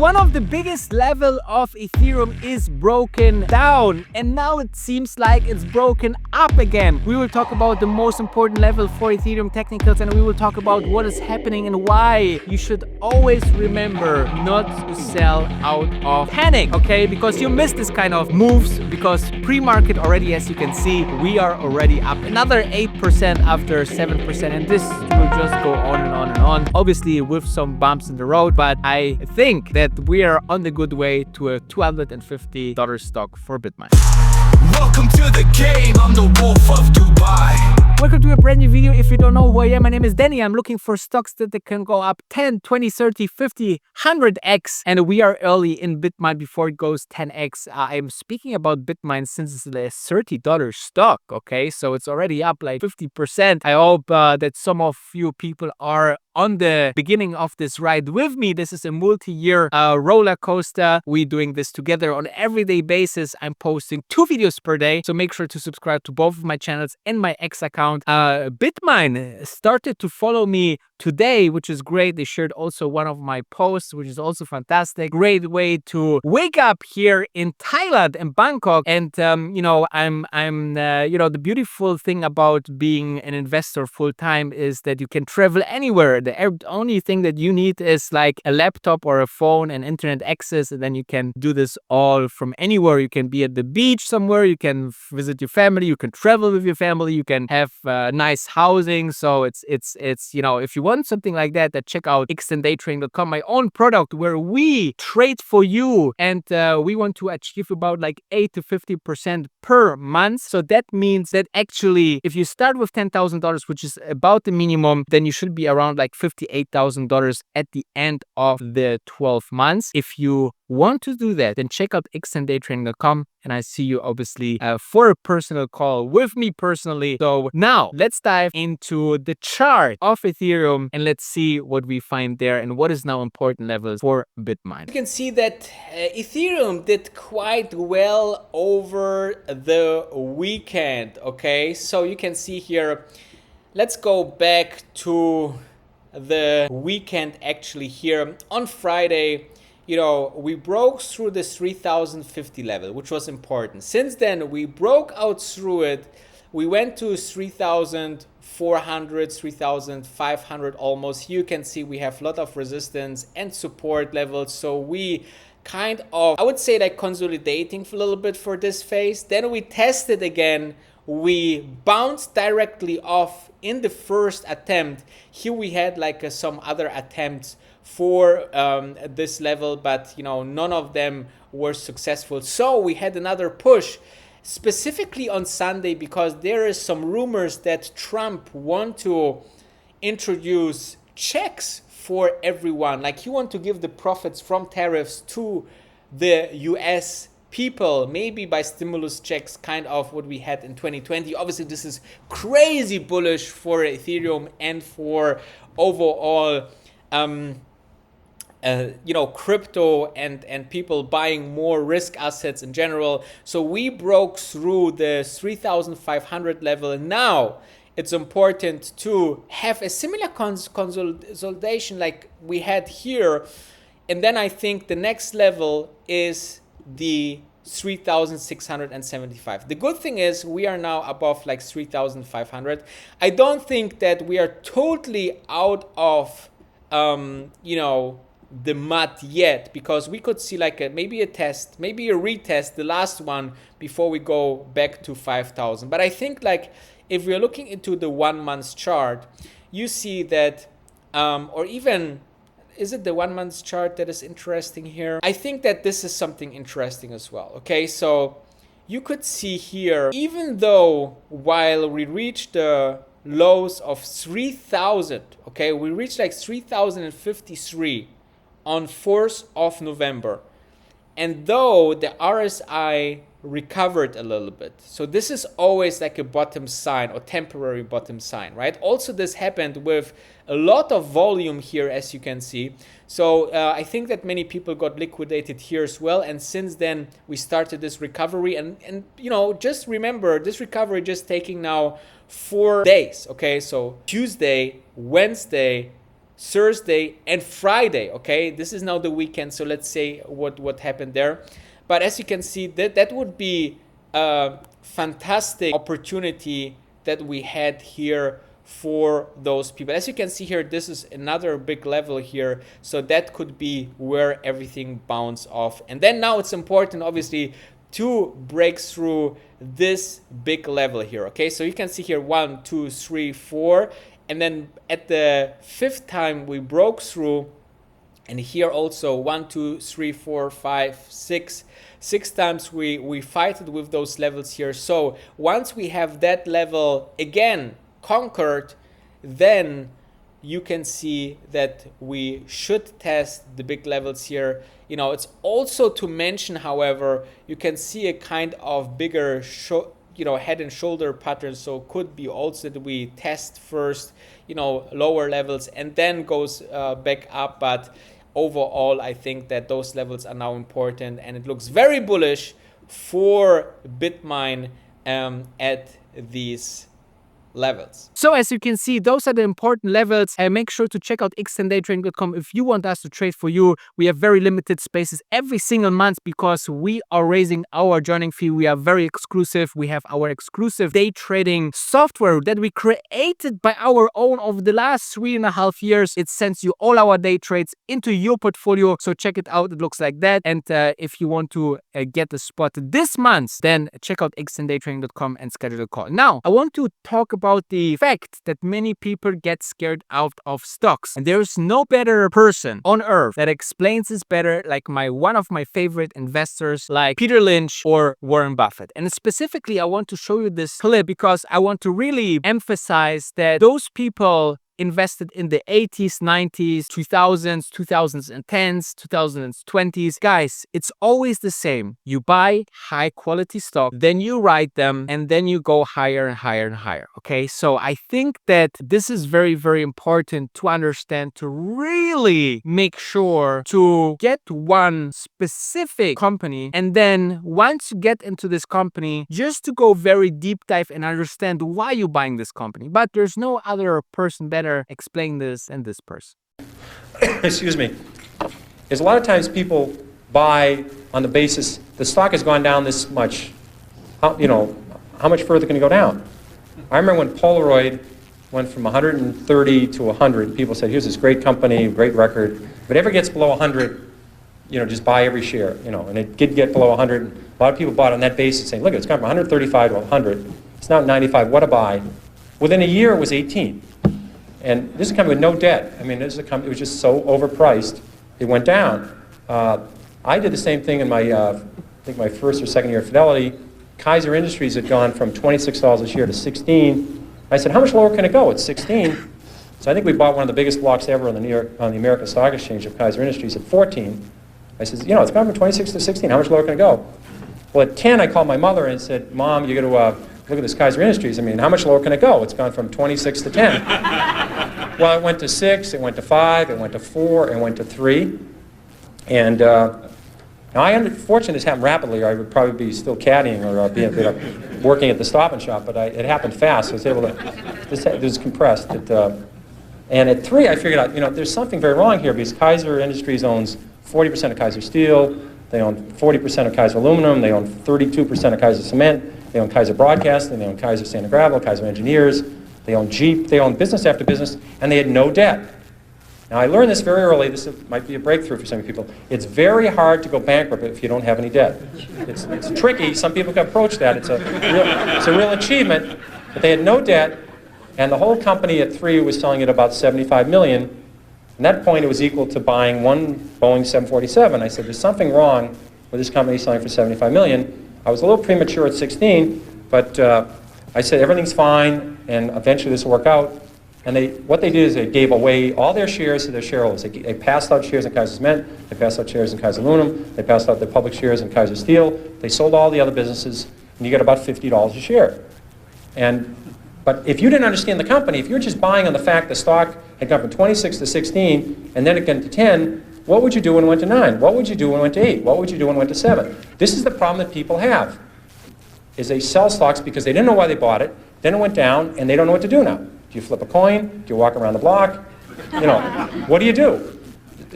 one of the biggest level of Ethereum is broken down, and now it seems like it's broken up again. We will talk about the most important level for Ethereum technicals, and we will talk about what is happening and why you should always remember not to sell out of panic, okay? Because you miss this kind of moves, because pre-market already, as you can see, we are already up another 8% after 7%, and this will just go on and on and on. Obviously with some bumps in the road, but I think that we are on the good way to a $250 stock for Bitmine. Welcome to the game, I'm the wolf of Dubai. Welcome to a brand new video. If you don't know who I am, my name is Danny. I'm looking for stocks that they can go up 10, 20, 30, 50, 100x. And we are early in Bitmine before it goes 10x. I'm speaking about Bitmine since it's a $30 stock, okay? So it's already up like 50%. I hope that some of you people are on the beginning of this ride with me. This is a multi-year roller coaster. We're doing this together on an everyday basis. I'm posting 2 videos per day, so make sure to subscribe to both of my channels and my X account. Bitmine started to follow me today, which is great. They shared also one of my posts, which is also fantastic. Great way to wake up here in Thailand and Bangkok. And you know, you know, the beautiful thing about being an investor full time is that you can travel anywhere. The only thing that you need is like a laptop or a phone and internet access, and then you can do this all from anywhere. You can be at the beach somewhere, you can visit your family, you can travel with your family, you can have nice housing. So it's you know, if you want something like that, then check out xtendaytrading.com, my own product where we trade for you, and we want to achieve about like 8 to 50% per month. So that means that actually if you start with $10,000, which is about the minimum, then you should be around like $58,000 at the end of the 12 months. If you want to do that, then check out xtendaytrading.com, and I see you obviously for a personal call with me personally. So now let's dive into the chart of Ethereum and let's see what we find there and what is now important levels for Bitmine. You can see that Ethereum did quite well over the weekend, okay? So you can see here, let's go back to the weekend actually here on Friday. You know, we broke through the 3050 level, which was important. Since then, we broke out through it. We went to 3400, 3500 almost. You can see we have a lot of resistance and support levels. So we kind of, I would say, like consolidating for a little bit for this phase. Then we tested again. We bounced directly off in the first attempt. Here we had like some other attempts for this level, but you know, none of them were successful. So we had another push specifically on Sunday, because there is some rumors that Trump want to introduce checks for everyone. Like he want to give the profits from tariffs to the US people, maybe by stimulus checks, kind of what we had in 2020. Obviously, this is crazy bullish for Ethereum and for overall you know, crypto and people buying more risk assets in general. So we broke through the 3500 level, and now it's important to have a similar consolidation like we had here. And then I think the next level is the 3675. The good thing is we are now above like 3500. I don't think that we are totally out of you know, the mud yet, because we could see like maybe a test, maybe a retest, the last one, before we go back to 5000. But I think like if we're looking into the 1 month chart, you see that or even, is it the 1 month chart that is interesting here? I think that this is something interesting as well. Okay, so you could see here, even though while we reached the lows of 3000, okay, we reached like 3053 on 4th of November, and though the RSI recovered a little bit, so this is always like a bottom sign or temporary bottom sign, right? Also, this happened with a lot of volume here, as you can see. So I think that many people got liquidated here as well, and since then we started this recovery, and you know, just remember, this recovery just taking now 4 days, okay? So Tuesday, Wednesday, Thursday, and Friday. Okay, this is now the weekend, so let's say what happened there. But as you can see, that would be a fantastic opportunity that we had here for those people. As you can see here, this is another big level here, so that could be where everything bounce off. And then now it's important, obviously, to break through this big level here. Okay, so you can see here 1, 2, 3, 4, and then at the 5th time we broke through, and here also 1, 2, 3, 4, 5, 6. 6 times we fighted with those levels here. So once we have that level again conquered, then you can see that we should test the big levels here. You know, it's also to mention, however, you can see a kind of bigger head and shoulder pattern. So could be also that we test first, lower levels and then goes back up. But overall, I think that those levels are now important, and it looks very bullish for Bitmine at these levels. So as you can see, those are the important levels. Make sure to check out x10daytrading.com if you want us to trade for you. We have very limited spaces every single month because we are raising our joining fee. We are very exclusive. We have our exclusive day trading software that we created by our own over the last 3.5 years. It sends you all our day trades into your portfolio. So check it out. It looks like that. And if you want to get a spot this month, then check out x10daytrading.com and schedule a call. Now, I want to talk about the fact that many people get scared out of stocks. And there's no better person on earth that explains this better like one of my favorite investors like Peter Lynch or Warren Buffett. And specifically, I want to show you this clip because I want to really emphasize that those people invested in the 80s, 90s, 2000s, 2010s, 2020s. Guys, it's always the same. You buy high quality stock, then you ride them, and then you go higher and higher and higher. Okay, so I think that this is very, very important to understand, to really make sure to get one specific company, and then once you get into this company, just to go very deep dive and understand why you're buying this company. But there's no other person better explain this than this person. Excuse me. There's a lot of times people buy on the basis the stock has gone down this much. How much further can it go down? I remember when Polaroid went from 130 to 100. People said, "Here's this great company, great record. If it ever gets below 100, just buy every share." And it did get below 100. A lot of people bought on that basis, saying, "Look, it's gone from 135 to 100. It's now 95. What a buy!" Within a year, it was 18. And this is a company with no debt. I mean, this is a company, it was just so overpriced, it went down. I did the same thing in my, I think my first or second year at Fidelity. Kaiser Industries had gone from $26 a share to 16. I said, how much lower can it go? It's 16. So I think we bought one of the biggest blocks ever on the American Stock Exchange of Kaiser Industries at 14. I said, it's gone from 26 to 16. How much lower can it go? Well, at 10, I called my mother and said, Mom, you got to look at this Kaiser Industries. I mean, how much lower can it go? It's gone from 26 to 10. Well, it went to 6, it went to 5, it went to 4, it went to 3. And now I'm fortunate this happened rapidly, or I would probably be still caddying or be working at the Stop and Shop, but it happened fast. So I was able to, this was compressed. And at 3, I figured out, there's something very wrong here because Kaiser Industries owns 40% of Kaiser Steel, they own 40% of Kaiser Aluminum, they own 32% of Kaiser Cement, they own Kaiser Broadcasting, they own Kaiser Sand and Gravel, Kaiser Engineers, they own Jeep, they own business after business, and they had no debt. Now, I learned this very early. This might be a breakthrough for some people. It's very hard to go bankrupt if you don't have any debt. It's tricky. Some people can approach that. It's a real achievement. But they had no debt, and the whole company at 3 was selling at about $75 million. At that point, it was equal to buying one Boeing 747. I said, there's something wrong with this company selling for $75 million. I was a little premature at 16, but I said, everything's fine, and eventually this will work out. And what they did is they gave away all their shares to their shareholders. They passed out shares in Kaiser Cement, they passed out shares in Kaiser Aluminum, they passed out their public shares in Kaiser Steel, they sold all the other businesses, and you get about $50 a share. But if you didn't understand the company, if you're just buying on the fact the stock had gone from 26 to 16, and then it went to 10, what would you do when it went to 9? What would you do when it went to 8? What would you do when it went to 7? This is the problem that people have, is they sell stocks because they didn't know why they bought it, then it went down, and they don't know what to do now. Do you flip a coin? Do you walk around the block? What do you do?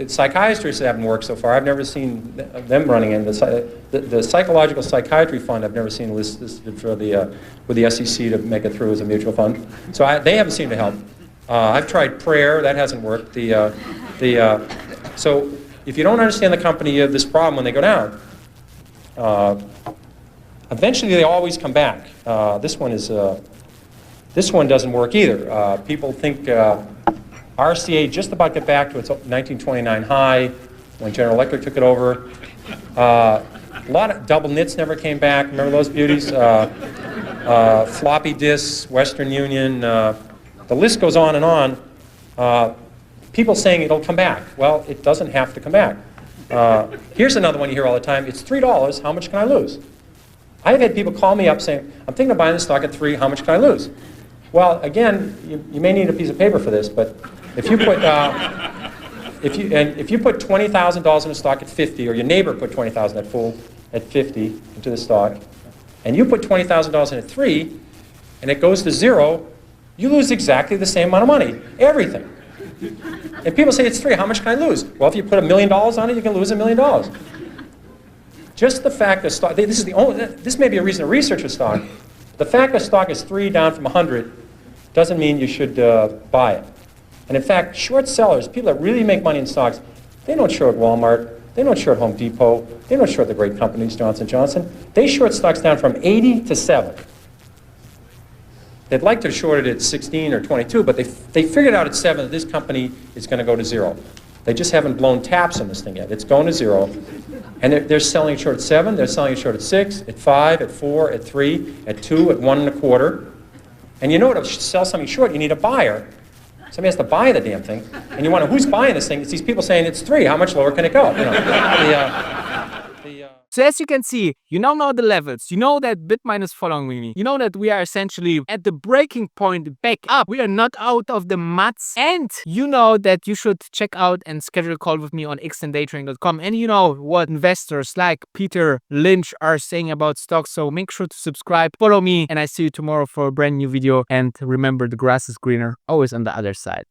Psychiatrists haven't worked so far. I've never seen them running in. The Psychological Psychiatry Fund, I've never seen listed for with the SEC to make it through as a mutual fund. So they haven't seemed to help. I've tried prayer. That hasn't worked. So if you don't understand the company, you have this problem when they go down. Eventually, they always come back. This one doesn't work either. People think RCA just about got back to its 1929 high when General Electric took it over. A lot of double nits never came back. Remember those beauties? Floppy disks, Western Union. The list goes on and on. People saying it'll come back. Well, it doesn't have to come back. Here's another one you hear all the time. It's $3. How much can I lose? I've had people call me up saying, I'm thinking of buying this stock at $3. How much can I lose? Well, again, you may need a piece of paper for this, but if you put if you put $20,000 in a stock at 50, or your neighbor put $20,000 that fool at 50 into the stock, and you put $20,000 in at 3, and it goes to 0, you lose exactly the same amount of money, everything. And people say it's 3. How much can I lose? Well, if you put $1 million on it, you can lose $1 million. Just the fact that stock, this may be a reason to research a stock. The fact that stock is 3 down from 100 doesn't mean you should buy it. And in fact, short sellers, people that really make money in stocks, they don't short Walmart, they don't short Home Depot, they don't short the great companies, Johnson & Johnson. They short stocks down from 80 to 7. They'd like to short it at 16 or 22, but they figured out at 7 that this company is going to go to 0. They just haven't blown taps on this thing yet. It's going to 0. And they're selling it short at 7, they're selling it short at 6, at 5, at 4, at 3, at 2, at 1 1/4. And you know to sell something short, you need a buyer. Somebody has to buy the damn thing. And you wonder, who's buying this thing? It's these people saying it's 3. How much lower can it go? So as you can see, you now know the levels. You know that Bitmine is following me. You know that we are essentially at the breaking point back up. We are not out of the muds. And you know that you should check out and schedule a call with me on xtendaytrading.com. And you know what investors like Peter Lynch are saying about stocks. So make sure to subscribe, follow me, and I see you tomorrow for a brand new video. And remember, the grass is greener always on the other side.